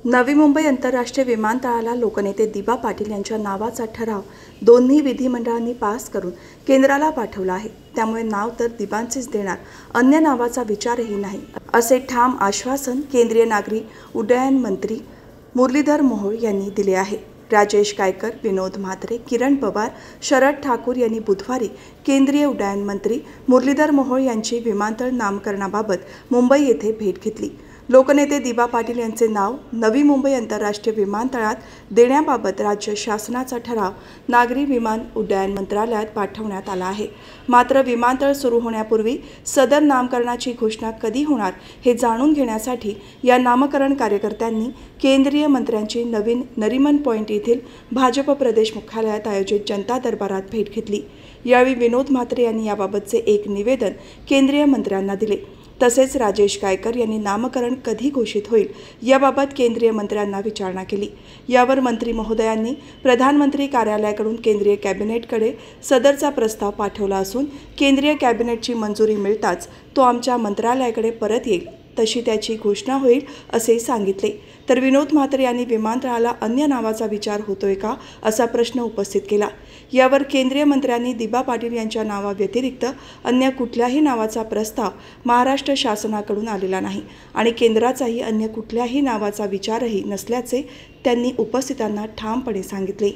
नवी मुंबई आंतरराष्ट्रीय विमानतळाला लोकनेते दिबा पाटील यांच्या नावाचा ठराव दोन्ही विधिमंडळांनी पास करून केंद्राला पाठवला आहे। त्यामुळे नाव तर दिबांचेच देणार, अन्य नावाचा विचारही नाही, असे ठाम आश्वासन केंद्रीय नागरी उड्डयन मंत्री मुरलीधर मोहोळ यांनी दिले आहे। राजेश गायकर, विनोद म्हात्रे, किरण पवार, शरद ठाकूर यांनी बुधवारी केंद्रीय उड्डयन मंत्री मुरलीधर मोहोळ यांची विमानतळ नामकरणाबाबत मुंबई येथे भेट घेतली। लोकनेते दिबा पाटील यांचे नाव नवी मुंबई आंतरराष्ट्रीय विमानतळात देण्याबाबत राज्य शासनाचा ठराव नागरी विमान उड्डयन मंत्रालयात पाठवण्यात आला आहे। मात्र विमानतळ सुरू होण्यापूर्वी सदर नामकरणाची घोषणा कधी होणार हे जाणून घेण्यासाठी या नामकरण कार्यकर्त्यांनी केंद्रीय मंत्र्यांची नवीन नरीमन पॉइंट येथील भाजप प्रदेश मुख्यालयात आयोजित जनता दरबारात भेट घेतली। यावेळी विनोद म्हात्रे यांनी याबाबतचे एक निवेदन केंद्रीय मंत्र्यांना दिले। तसेच राजेश गायकर यांनी नामकरण कधी घोषित होईल याबाबत केंद्रीय मंत्र्यांना विचारणा केली। यावर मंत्री महोदयांनी प्रधानमंत्री कार्यालयाकडून केंद्रीय कॅबिनेटकडे सदरचा प्रस्ताव पाठवला असून केंद्रीय कॅबिनेटची मंजुरी मिळताच तो आमच्या मंत्रालयाकडे परत येईल, तशी त्याची घोषणा होईल असे सांगितले। तर विनोद म्हात्रे यांनी विमानतळाला अन्य नावाचा विचार होतोय का असा प्रश्न उपस्थित केला। यावर केंद्रीय मंत्र्यांनी दिबा पाटील यांच्या नावाव्यतिरिक्त अन्य कुठल्याही नावाचा प्रस्ताव महाराष्ट्र शासनाकडून आलेला नाही आणि केंद्राचाही अन्य कुठल्याही नावाचा विचारही नसल्याचे त्यांनी उपस्थितांना ठामपणे सांगितले।